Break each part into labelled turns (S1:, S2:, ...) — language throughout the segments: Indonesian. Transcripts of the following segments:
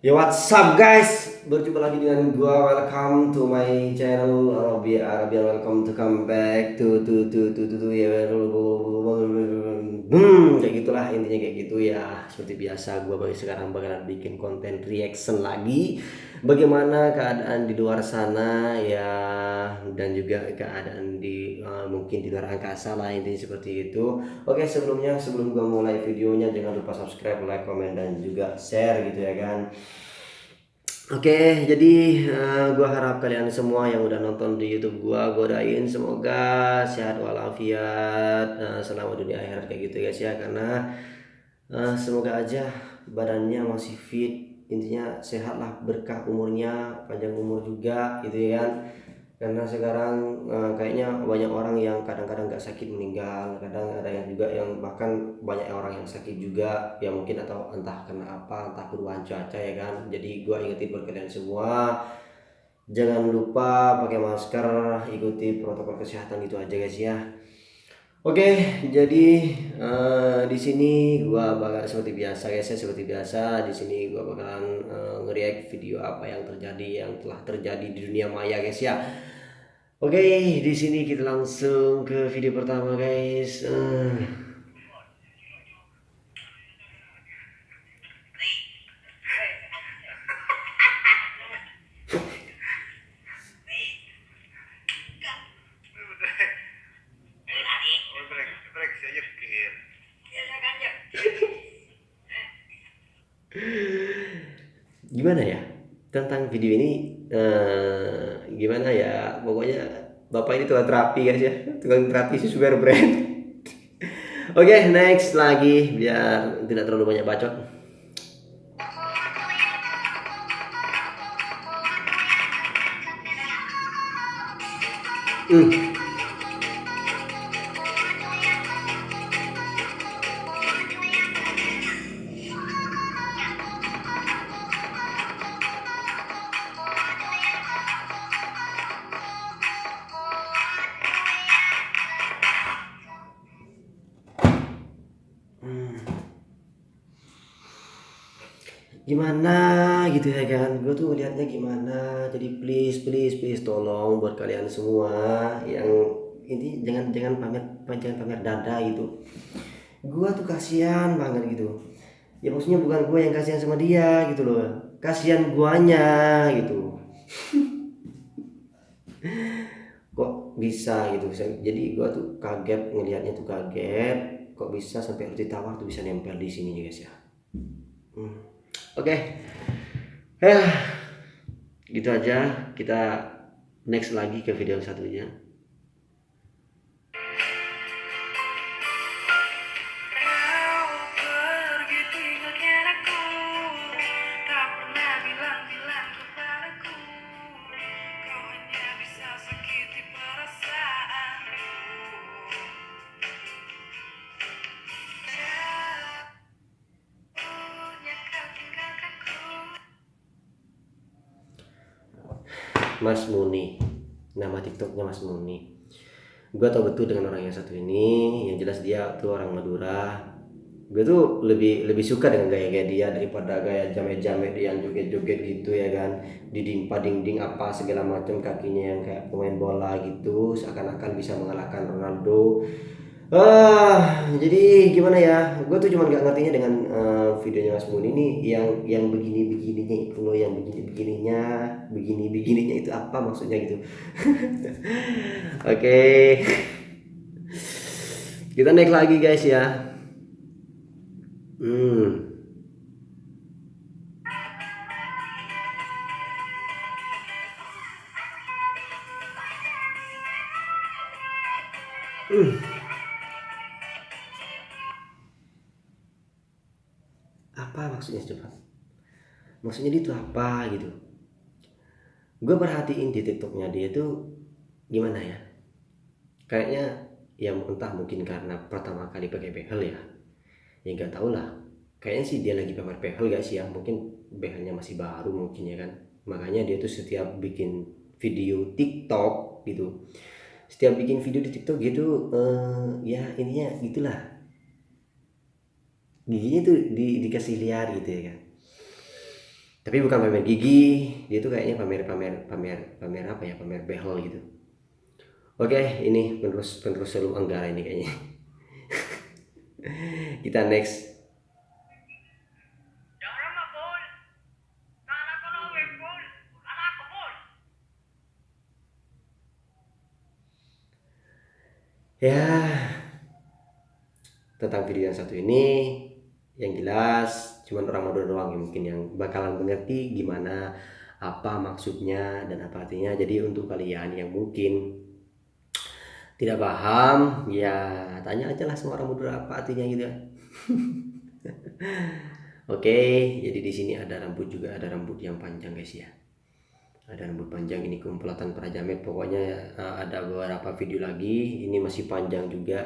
S1: Yo, what's up guys? Berjumpa lagi dengan gua. Welcome to my channel Robi Arabian. Welcome to come back to ya. Kayak gitulah intinya, kayak gitu ya. Seperti biasa gua sekarang bakalan bikin konten reaction lagi. Bagaimana keadaan di luar sana ya, dan juga keadaan di mungkin di luar angkasa lah, intinya seperti itu. Oke, sebelum gua mulai videonya, jangan lupa subscribe, like, komen, dan juga share gitu ya kan. Oke, jadi gua harap kalian semua yang udah nonton di YouTube gua doain semoga sehat walafiat, selama dunia akhirat kayak gitu guys ya. Karena semoga aja badannya masih fit, intinya sehat lah, berkah umurnya, panjang umur juga gitu ya kan. Karena sekarang kayaknya banyak orang yang kadang-kadang gak sakit meninggal, kadang ada yang juga yang bahkan banyak orang yang sakit juga ya mungkin, atau entah kena apa, entah perubahan cuaca ya kan. Jadi gua ingetin buat kalian semua, jangan lupa pakai masker, ikuti protokol kesehatan, itu aja guys ya. Oke, jadi di sini gua bakal seperti biasa guys ya, seperti biasa di sini gua bakalan nge-react video apa yang terjadi, yang telah terjadi di dunia maya guys ya. Oke, di sini kita langsung ke video pertama guys. Gimana ya tentang video ini? Gimana ya, pokoknya bapak ini tukang terapi guys ya, tukang terapi si sugar brand. Oke, next lagi biar tidak terlalu banyak bacot. Gimana gitu ya kan, gue tuh lihatnya gimana. Jadi please please please tolong buat kalian semua yang ini, jangan pamer dada gitu. Gue tuh kasihan banget gitu ya, maksudnya bukan gue yang kasihan sama dia gitu loh, kasihan guanya gitu. Kok bisa gitu, jadi gue tuh kaget ngelihatnya, tuh kaget kok bisa sampai roti tawar tuh bisa nempel di sini guys ya. Oke. Ya, gitu aja, kita next lagi ke video satunya. Mas Muni, nama TikToknya Mas Muni. Gue tau betul dengan orang yang satu ini, yang jelas dia tuh orang Madura. Gue tuh lebih lebih suka dengan gaya-gaya dia daripada gaya jamet-jamet dia yang joget-joget gitu ya kan, didimpa dinding apa segala macam, kakinya yang kayak pemain bola gitu, seakan-akan bisa mengalahkan Ronaldo. Jadi gimana ya, gue tuh cuma nggak ngertinya dengan videonya Mas Muni ini, yang begini begininya itu loh, yang begini begininya itu apa maksudnya gitu. Oke, kita naik lagi guys ya. Hmm. Apa maksudnya coba? Maksudnya dia itu apa gitu? Gue perhatiin di TikToknya dia tuh gimana ya? Kayaknya ya entah mungkin karena pertama kali pakai behel ya. Ya nggak tahu lah. Kayaknya sih dia lagi pamer behel gak sih ya? Mungkin behelnya masih baru mungkin ya kan. Makanya dia tuh setiap bikin video TikTok gitu, setiap bikin video di TikTok gitu, ya intinya gitulah, giginya tuh dikasih liar gitu ya kan. Tapi bukan pamer gigi, dia tuh kayaknya pamer apa ya, pamer behel gitu. Oke, ini penerus Selum Anggara ini kayaknya. Kita next. Ya, tentang video yang satu ini, yang jelas cuman orang Madura doang yang mungkin yang bakalan mengerti gimana apa maksudnya dan apa artinya. Jadi untuk kalian yang mungkin tidak paham, ya tanya aja lah sama orang Madura apa artinya gitu ya. Oke, jadi di sini ada rambut juga, ada rambut yang panjang guys ya. Ada rambut panjang, ini kumpulan para jamet. Pokoknya ada beberapa video lagi, ini masih panjang juga.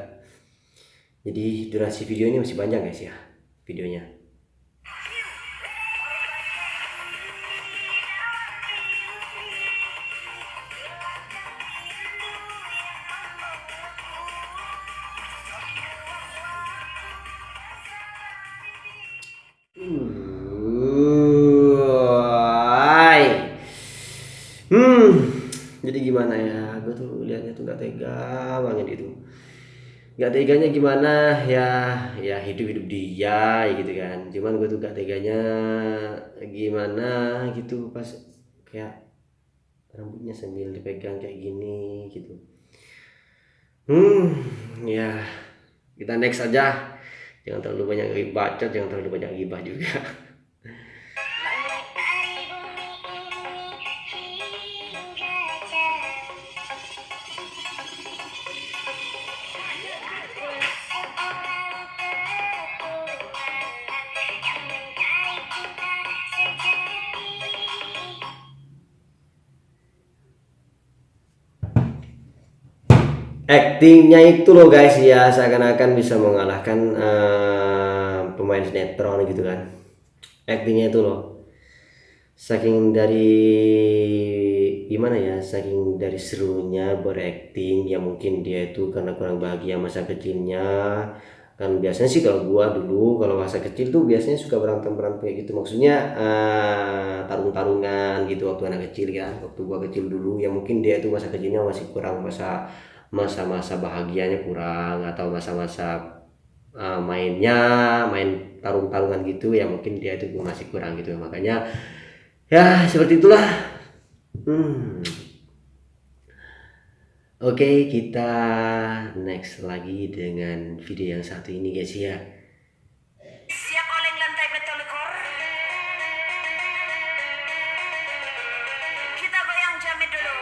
S1: Jadi durasi video ini masih panjang guys ya videonya. Jadi gimana ya, gue tuh lihatnya tuh gak tega banget itu. Gak teganya gimana ya, ya hidup dia gitu kan. Cuman gue tuh gak teganya gimana gitu pas kayak rambutnya sambil dipegang kayak gini gitu. Ya kita next aja. Jangan terlalu banyak bacot, jangan terlalu banyak gibah juga. Actingnya itu loh guys ya, seakan-akan bisa mengalahkan pemain sinetron gitu kan. Actingnya itu loh, saking dari gimana ya, saking dari serunya berakting ya. Mungkin dia itu karena kurang bahagia masa kecilnya kan. Biasanya sih kalau gua dulu kalau masa kecil tuh biasanya suka berantem kayak gitu, maksudnya tarung-tarungan gitu waktu anak kecil kan. Waktu gua kecil dulu ya mungkin dia itu masa kecilnya masih kurang, masa-masa bahagianya kurang, atau masa-masa main tarung-tarungan gitu ya, mungkin dia itu masih kurang gitu. Makanya ya seperti itulah. Oke, kita next lagi dengan video yang satu ini guys ya.
S2: Siap oleng lantai beton kor. Kita goyang jamet dulu.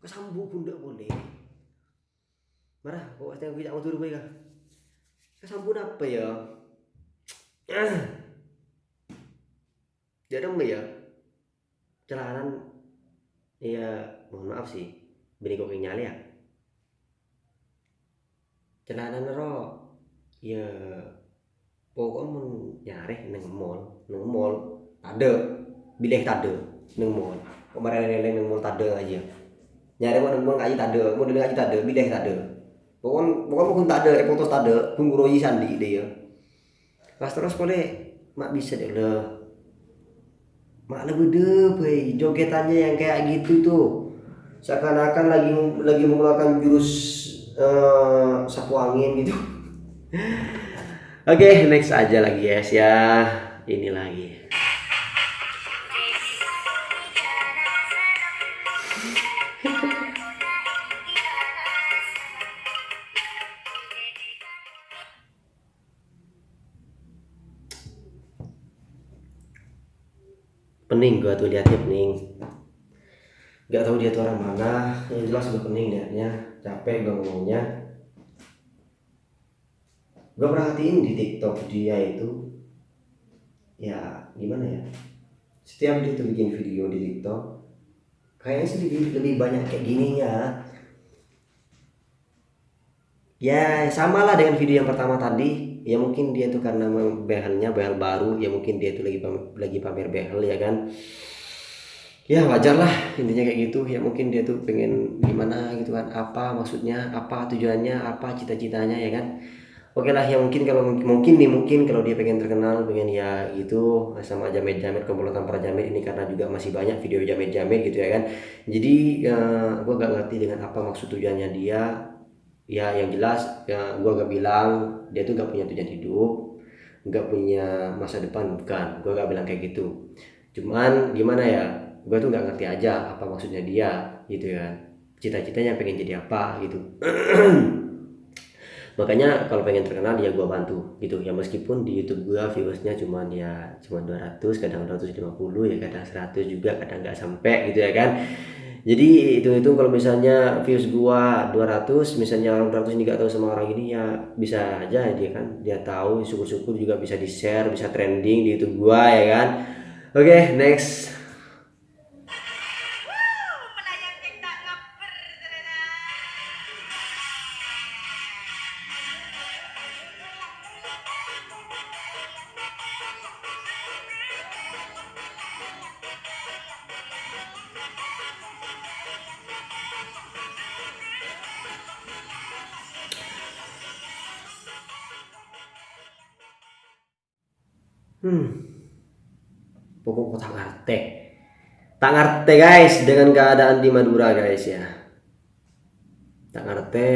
S1: Kesambung pun tidak boleh. Marah kok yang tidak mau turun ya. Kesambung apa ya? Dia dong ya. Celanan ya, mohon maaf sih. Bini kok nyali ya. Celanan ro. Ya pokoknya mau nyari neng mall ada bilih tade neng mall kemarin neng mall tade aja nyari mau neng mall aja tade mau dengar aja tade bilih tade pokoknya pun tade foto tade pun guroyi sandi dia pas terus boleh mak bisa deh lah mak lebih deh jogetannya yang kayak gitu tuh seakan-akan lagi mengeluarkan jurus sapu angin gitu. Oke, next aja lagi guys ya. Ini lagi. Pening gua tuh liatnya, pening. Gak tahu dia tuh orang mana. Yang jelas udah pening liatnya. Capek gua ngomongnya. Gua perhatiin di TikTok dia itu, ya gimana ya, setiap dia tuh bikin video di TikTok kayaknya sih lebih banyak kayak gininya. Ya sama lah dengan video yang pertama tadi. Ya mungkin dia tuh karena behelnya behel baru, ya mungkin dia tuh lagi pamer behel ya kan. Ya wajar lah intinya kayak gitu ya, mungkin dia tuh pengen gimana gitu kan, apa maksudnya, apa tujuannya, apa cita-citanya ya kan. Oke lah ya, mungkin kalau mungkin kalau dia pengen terkenal, pengen ya gitu sama jamet-jamet, komplotan para jamet ini, karena juga masih banyak video jamet-jamet gitu ya kan. Jadi gue gak ngerti dengan apa maksud tujuannya dia. Ya yang jelas ya, gue gak bilang dia tuh gak punya tujuan hidup, gak punya masa depan, bukan, gue gak bilang kayak gitu. Cuman gimana ya, gue tuh gak ngerti aja apa maksudnya dia gitu kan, cita-citanya pengen jadi apa gitu. Makanya kalau pengen terkenal ya gue bantu gitu ya, meskipun di YouTube gue viewersnya cuma 200, kadang 250 ya, kadang 100 juga, kadang nggak sampai gitu ya kan. Jadi itu kalau misalnya views gua 200, misalnya orang 200 ini gak tahu sama orang ini, ya bisa aja dia kan, dia tahu, syukur-syukur juga bisa di share, bisa trending di YouTube gua ya kan. Oke, next.
S2: Pelayang yang tak ngaper ternyata.
S1: Pokok tak ngerti guys dengan keadaan di Madura guys ya, tak ngerti,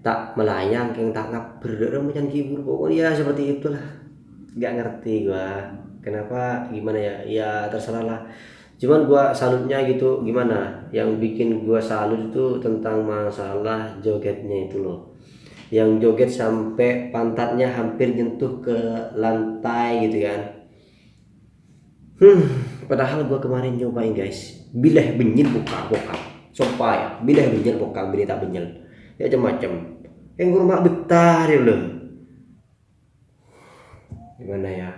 S1: tak melayang yang tak ngaber macam kibur, pokoknya ya seperti itulah. Nggak ngerti gua kenapa, gimana ya, ya terserah lah. Cuman gua salutnya gitu, gimana yang bikin gua salut itu tentang masalah jogetnya itu loh, yang joget sampai pantatnya hampir nyentuh ke lantai gitu kan. Padahal gua kemarin nyobain guys, bileh benyil bokap sumpah ya, bileh benyil bokap bini tak benyil ya, macam-macam yang rumah betah ya loh. Gimana ya,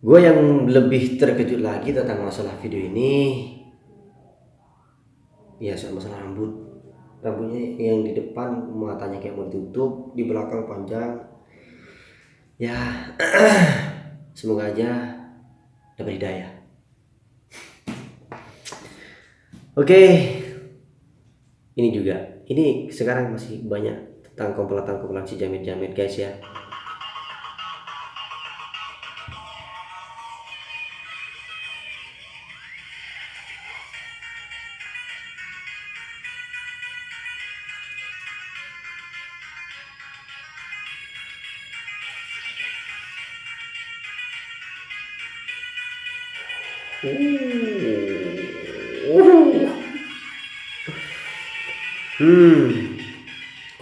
S1: gue yang lebih terkejut lagi tentang masalah video ini ya soal masalah rambutnya yang di depan matanya kayak mau ditutup, di belakang panjang ya. Semoga aja dapat hidayah. Oke, ini sekarang masih banyak tentang komplotan si jamet-jamet guys ya.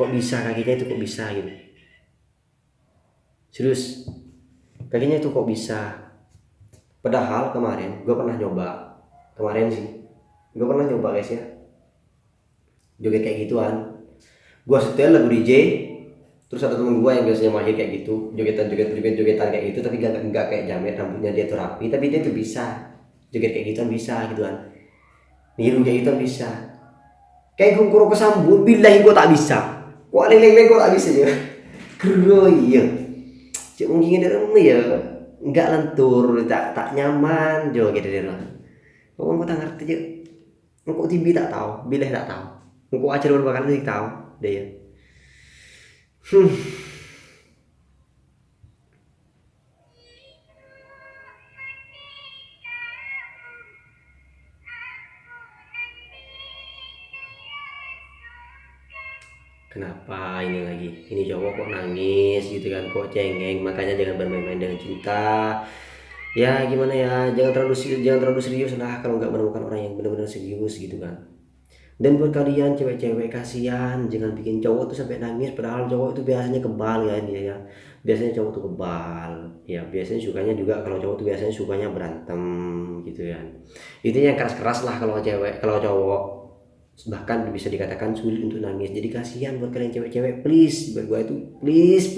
S1: Kok bisa kakinya itu, kok bisa gitu, serius kakinya itu kok bisa. Padahal kemarin gue pernah nyoba, gue pernah nyoba guys ya, joget kayak gituan. Gue setel lagu DJ, terus ada temen gue yang biasanya mahir kayak gitu, jogetan kayak gitu, tapi gak kayak jamet, rambutnya dia tuh rapi, tapi dia tuh bisa joget kayak gituan, bisa gituan, niru kayak gituan bisa. Kayak gue kesambut, billahi gue tak bisa. Kok leng-leng gue tak bisa ya. Kero iya. Cuk mungkin ada ya enggak lentur, tak nyaman joget dari rumah. Kok gue tak ngerti aja. Kok tibi tak tahu, billahi tak tahu. Kok ajar bakal tak tahu deh ya. Kenapa ini lagi? Ini cowok kok nangis gitu kan, kok cengeng, makanya jangan bermain-main dengan cinta. Ya gimana ya, jangan terlalu serius lah kalau nggak menemukan orang yang benar-benar serius gitu kan. Dan buat kalian cewek-cewek, kasihan, jangan bikin cowok tuh sampai nangis, padahal cowok itu biasanya kebal kan ya. Biasanya cowok tuh kebal. Ya biasanya sukanya juga, kalau cowok tuh biasanya sukanya berantem gitu kan. Itu yang keras-keras lah kalau cewek, kalau cowok bahkan bisa dikatakan sulit untuk nangis. Jadi kasihan buat kalian cewek-cewek, please, buat gue itu please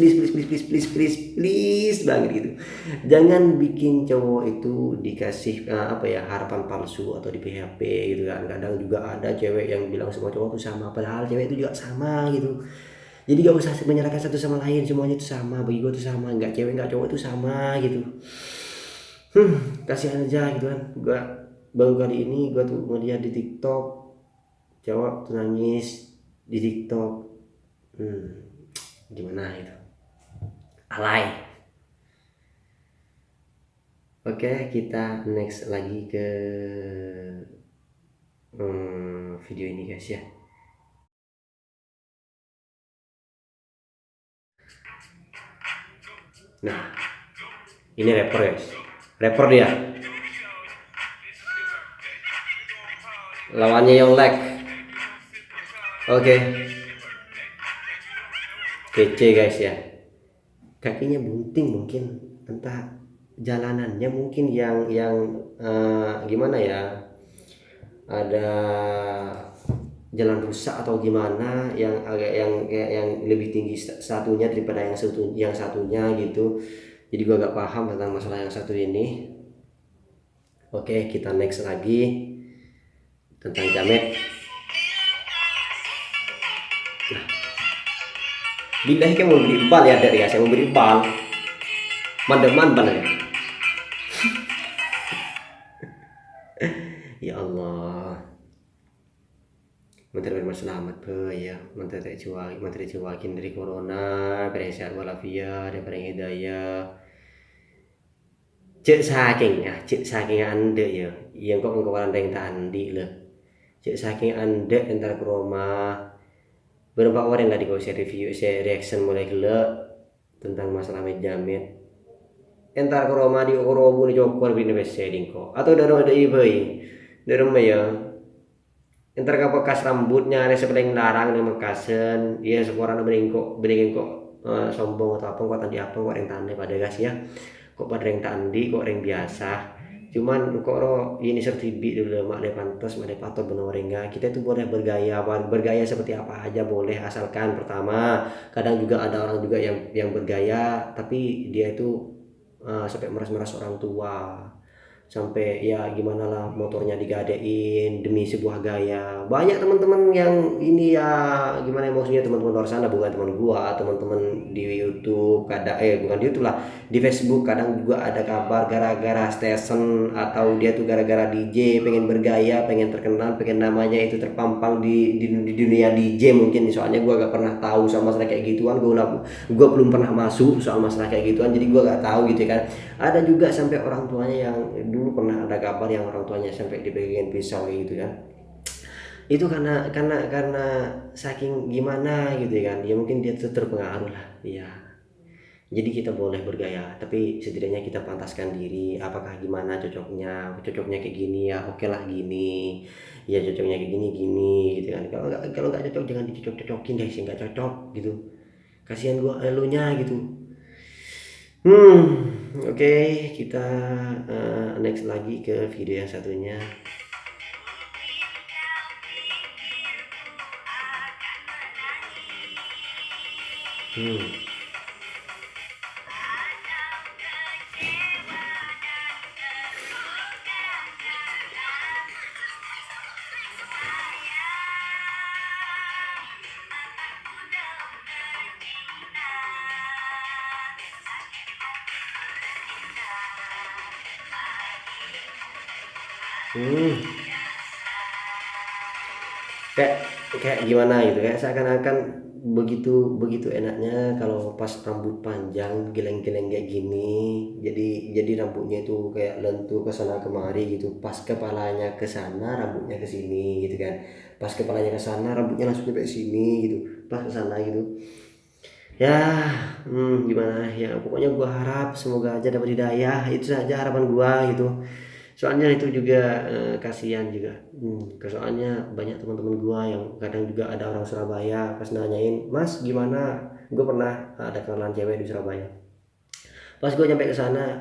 S1: banget gitu, jangan bikin cowok itu dikasih apa ya, harapan palsu atau di PHP gitu kan. Kadang juga ada cewek yang bilang semua cowok itu sama, padahal cewek itu juga sama gitu. Jadi gak usah menyalahkan satu sama lain, semuanya itu sama, bagi gue itu sama, nggak cewek nggak cowok itu sama gitu. Kasihan aja gitu kan. Gua baru kali ini gua tuh ngeliat di TikTok cowok tuh nangis di TikTok. hmm, Gimana itu, alay. Oke, kita next lagi ke video ini guys ya. Nah, ini rapper guys, rapper dia, lawannya Yonglek. Oke, kece guys ya. Kakinya bunting mungkin, entah jalanannya mungkin yang gimana ya, ada jalan rusak atau gimana, yang agak yang lebih tinggi satunya daripada yang satunya gitu. Jadi gua agak paham tentang masalah yang satu ini. Oke, kita next lagi tentang jamet. Nah, billahi kamu mau beri bal ya dari ya, saya mau beri bal mandeman banget. Ya Allah, menteri berselamat ya, menteri cuakin dari corona, dari sehat walafiat, dari hidayah. Cek saking anda ya, yang kok ngkawan yang tandi lah. Cek saking anda entar ke rumah, berapa orang yang tadi kau saya review, saya reaction mulai gila tentang masalah mejamet. Entar ke rumah di orobu di jokor bini beseding kok, atau dari ibai, dari rumah ya. Entar ke bekas rambutnya ada sebelah larang dengan mekasen, ya seorang beringkok sombong atau apa kok tadi apa kok yang tanda pada gas ya. Kok pada yang tandi kok yang biasa, cuman kok ini sertibi dulu mak de pantas mak de patut bener enggak. Kita itu boleh bergaya seperti apa aja boleh, asalkan pertama kadang juga ada orang juga yang bergaya tapi dia itu sampai meras-meras orang tua, sampai ya gimana lah motornya digadein demi sebuah gaya. Banyak teman-teman yang ini ya, gimana ya, maksudnya teman-teman luar sana, bukan teman gua, teman-teman di YouTube kadang bukan di YouTube lah, di Facebook kadang juga ada kabar gara-gara station atau dia tuh gara-gara DJ pengen bergaya, pengen terkenal, pengen namanya itu terpampang di dunia DJ mungkin. Soalnya gua gak pernah tahu sama masalah kayak gituan, gua belum pernah masuk soal masalah kayak gituan, jadi gua gak tahu gitu kan. Ada juga sampai orang tuanya yang dulu pernah ada kabar yang orang tuanya sampai dipegangin pisau gitu kan. Itu karena saking gimana gitu kan, ya mungkin dia terpengaruh lah ya. Jadi kita boleh bergaya tapi setidaknya kita pantaskan diri, apakah gimana cocoknya kayak gini ya oke lah gini ya, cocoknya kayak gini gitu kan. Kalau nggak cocok jangan dicocok-cocokin guys, nggak cocok gitu, kasihan gua elunya gitu. Oke, kita next lagi ke video yang satunya. Kayak gimana gitu, kayak seakan-akan begitu begitu enaknya kalau pas rambut panjang geleng-geleng kayak gini. Jadi rambutnya itu kayak lentur ke sana kemari gitu, pas kepalanya ke sana rambutnya ke sini gitu kan, pas kepalanya ke sana rambutnya langsung sampai sini gitu, pas ke sana gitu ya. Gimana ya, pokoknya gua harap semoga aja dapat hidayah, itu saja harapan gua gitu. Soalnya itu juga kasihan juga. Soalnya banyak teman-teman gua yang kadang juga ada orang Surabaya pas nanyain, "Mas, gimana?" Gue pernah ada kenalan cewek di Surabaya. Pas gue nyampe ke sana,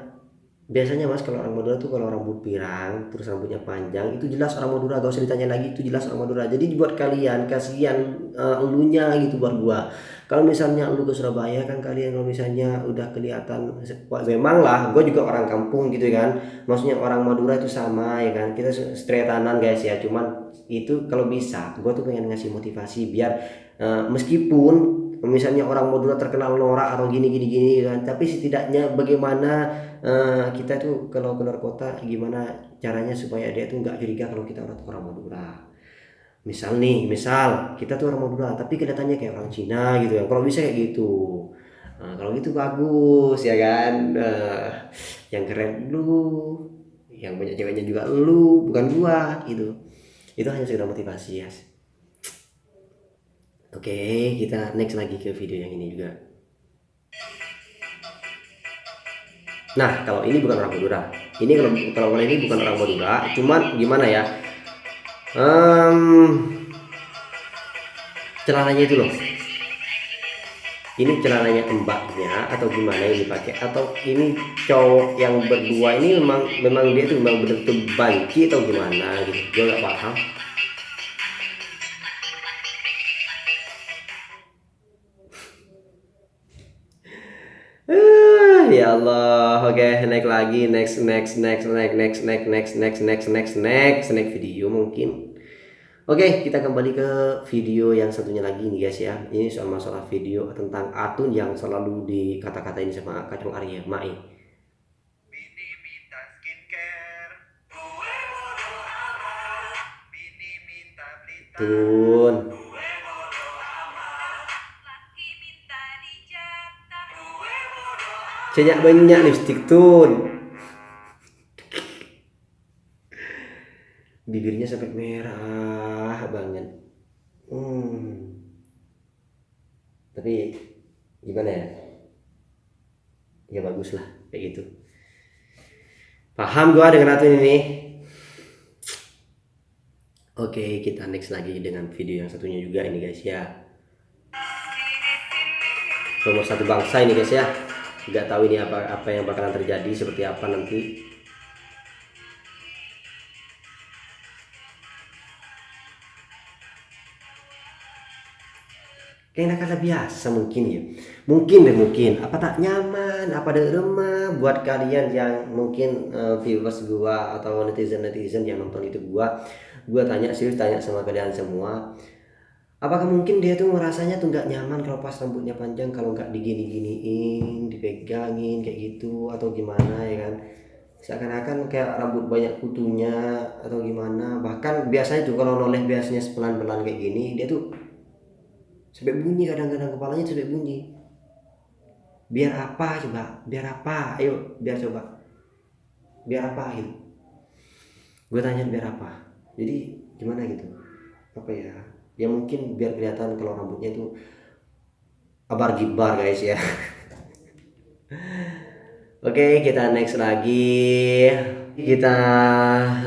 S1: biasanya mas kalau orang Madura tuh kalau rambut pirang terus rambutnya panjang itu jelas orang Madura, gak usah ditanya lagi, itu jelas orang Madura. Jadi buat kalian kasihan elunya gitu buat gua. Kalau misalnya lu ke Surabaya kan, kalian kalau misalnya udah kelihatan, memang lah gue juga orang kampung gitu kan, maksudnya orang Madura itu sama ya kan, kita streetanan guys ya. Cuman itu kalau bisa gue tuh pengen ngasih motivasi biar meskipun misalnya orang Madura terkenal norak atau gini gini gini kan, tapi setidaknya bagaimana kita tuh kalau keluar kota gimana caranya supaya dia tuh nggak curiga kalau kita orang Madura. Misal kita tuh orang Madura tapi kelihatannya kayak orang Cina gitu ya, kalau bisa kayak gitu. Nah, kalau gitu bagus ya kan. Yang keren lu, yang banyak ceweknya juga lu, bukan gua gitu. Itu hanya sekedar motivasi ya. Oke, kita next lagi ke video yang ini juga. Nah, kalau ini bukan orang Madura. Ini kalau ini bukan orang Madura, cuman gimana ya? Celananya itu loh. Ini celananya mbaknya atau gimana yang dipakai, atau ini cowok yang berdua ini memang dia tuh memang betul-betul banci atau gimana gitu, gue gak paham. Ya Allah. Oke, naik lagi, next video mungkin. Oke, kita kembali ke video yang satunya lagi nih guys ya. Ini soal masalah video tentang Atun yang selalu dikata-katain sama Kacung Arya Mae.
S3: Bini minta skincare, Bini minta beli
S1: Tun,
S2: Laki minta dijatah.
S1: banyak banyak lipstick Tun. Bibirnya sampai merah banget. Tapi gimana ya? Ya bagus lah kayak gitu. Paham gua dengan Atun ini. Oke, kita next lagi dengan video yang satunya juga ini guys ya. Nomor satu bangsa ini guys ya. Nggak tahu ini apa yang bakalan terjadi, seperti apa nanti. Kayaknya kada biasa mungkin ya, mungkin apa tak nyaman, apa ada remah buat kalian yang mungkin viewers gua atau netizen yang nonton itu gua tanya serius, tanya sama kalian semua, apakah mungkin dia tuh ngerasanya tuh nggak nyaman kalau pas rambutnya panjang, kalau nggak digini-giniin, dipegangin kayak gitu, atau gimana ya kan, seakan-akan kayak rambut banyak kutunya atau gimana. Bahkan biasanya tuh kalau noleh biasanya pelan-pelan kayak gini, dia tuh sampai bunyi, kadang-kadang kepalanya sampai bunyi. Biar apa coba? Biar apa? Ayo, biar coba. Biar apa gitu? Gue tanya biar apa? Jadi gimana gitu? Apa ya? Ya mungkin biar kelihatan kalau rambutnya itu abar gibar guys ya. Oke, kita next lagi. Kita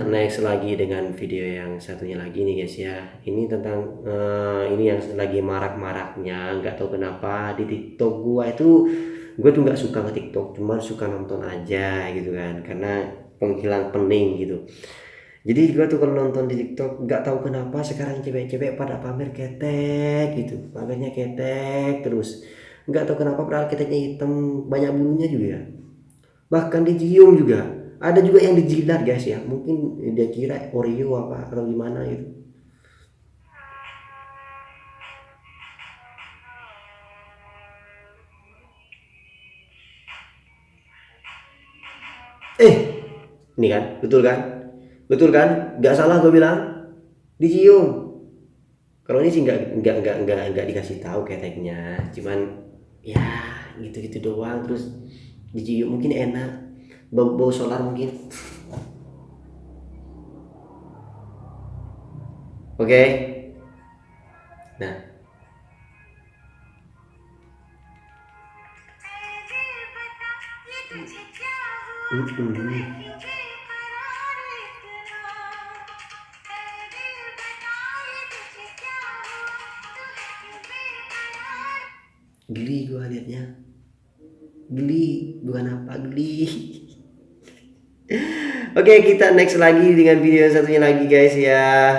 S1: next lagi dengan video yang satunya lagi nih guys ya. Ini tentang ini yang lagi marak-maraknya, nggak tahu kenapa di TikTok gue tuh nggak suka nge TikTok, cuma suka nonton aja gitu kan, karena penghilang pening gitu. Jadi gue tuh kalau nonton di TikTok nggak tahu kenapa sekarang cewek-cewek pada pamer ketek gitu, pamernya ketek terus. Nggak tahu kenapa padahal keteknya hitam, banyak bulunya juga. Bahkan dicium juga. Ada juga yang dijilat guys ya, mungkin dia kira Oreo apa atau gimana gitu. Ini kan betul kan, nggak salah gue bilang, dicium. Kalau ini sih nggak dikasih tahu keteknya, cuman ya gitu doang, terus dicium mungkin enak, bau solar mungkin. Oke. Nah, geli gua liatnya, geli bukan apa, geli. Oke, kita next lagi dengan video satunya lagi guys ya.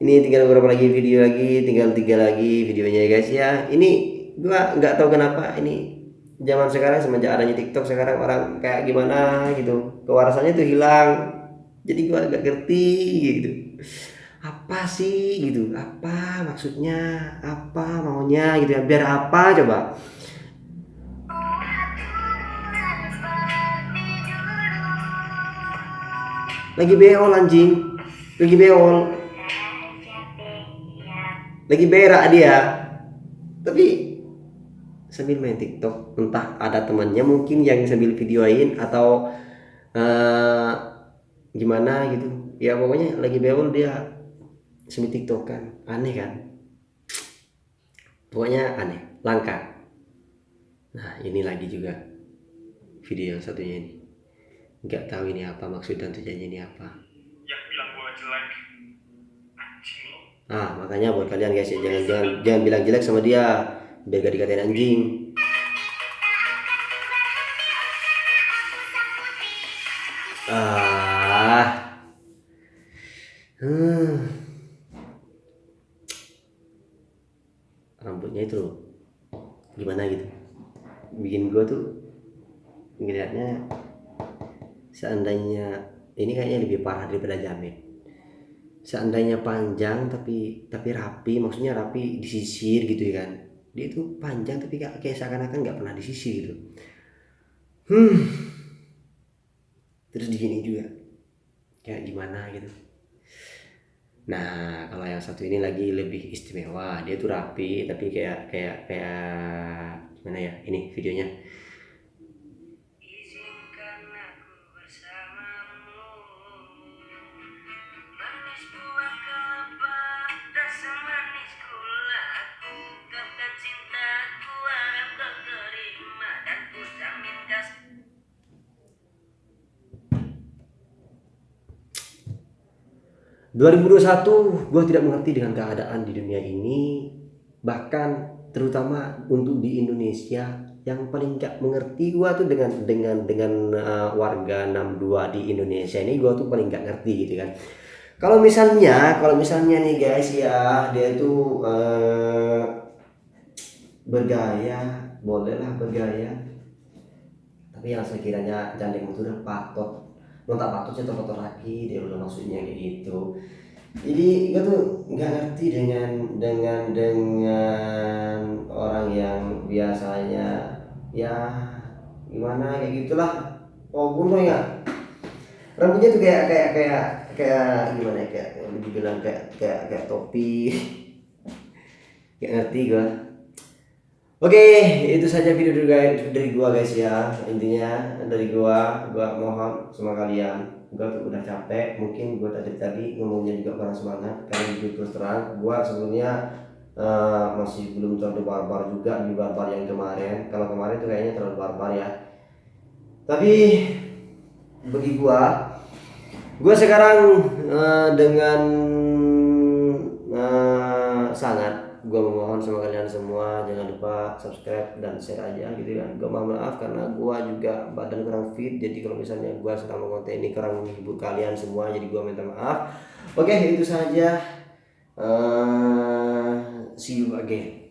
S1: Ini tinggal beberapa lagi video lagi, tinggal 3 lagi videonya guys ya. Ini gua nggak tahu kenapa ini zaman sekarang semenjak adanya TikTok sekarang orang kayak gimana gitu, kewarasannya tuh hilang. Jadi gua agak ngerti gitu. apa sih gitu, apa maksudnya, apa maunya gitu ya, biar apa coba. Lagi beol anjing, lagi beol, lagi berak dia, tapi sambil main TikTok. Entah ada temannya mungkin yang sambil videoin atau gimana gitu ya, pokoknya lagi beol dia sambil TikTok kan. Aneh kan, pokoknya aneh, langka. Nah ini lagi juga video yang satunya ini, nggak tahu ini apa maksud dan tujuannya ini apa.
S3: Yang bilang gue jelek, anjing lo.
S1: Makanya buat kalian guys ya, jangan bilang jelek sama dia biar gak dikatain anjing. Rambutnya itu loh, gimana gitu, bikin gua tuh ngeliatnya seandainya ini kayaknya lebih parah daripada Jamet. Seandainya panjang tapi rapi, maksudnya rapi disisir gitu ya kan. Dia itu panjang tapi kayak seakan-akan nggak pernah disisir gitu. Terus digini juga kayak gimana gitu. Nah kalau yang satu ini lagi lebih istimewa, dia tuh rapi tapi kayak gimana ya, ini videonya.
S2: Izinkan aku bersamamu, manis buah kelapa, rasa manis gula, ungkapkan cintaku, harap kau terima, dan ku jamin kasih.
S1: 2021 gue tidak mengerti dengan keadaan di dunia ini, bahkan terutama untuk di Indonesia. Yang paling gak mengerti gue tuh dengan warga 62 di Indonesia ini, gue tuh paling gak ngerti gitu kan. Kalau misalnya nih guys ya, dia tuh bergaya, bolehlah bergaya, tapi yang sekiranya jandeng itu udah patot, tak patutnya kotor lagi dia udah, maksudnya kayak gitu. Jadi gue tuh nggak ngerti dengan orang yang biasanya ya gimana kayak gitulah. Oh gue ya, rambutnya tuh kayak gimana ya, kayak dibilang kayak topi. Gak ngerti gue. Oke, itu saja video dari gua guys ya. Intinya dari gua mohon sama kalian. Gua tuh udah capek, mungkin gua tadi ngomongnya juga kurang semangat karena jujur terus terang gua sebelumnya masih belum terlalu barbar juga di barbar yang kemarin. Kalau kemarin tuh kayaknya terlalu barbar ya. Tapi bagi gua sekarang dengan sangat gue memohon sama kalian semua, jangan lupa subscribe dan share aja gitu kan. Gue maaf karena gue juga badan kurang fit, jadi kalau misalnya gue sedang mengonten ini kurang menghibur kalian semua, jadi gue minta maaf. Oke, itu saja. See you again.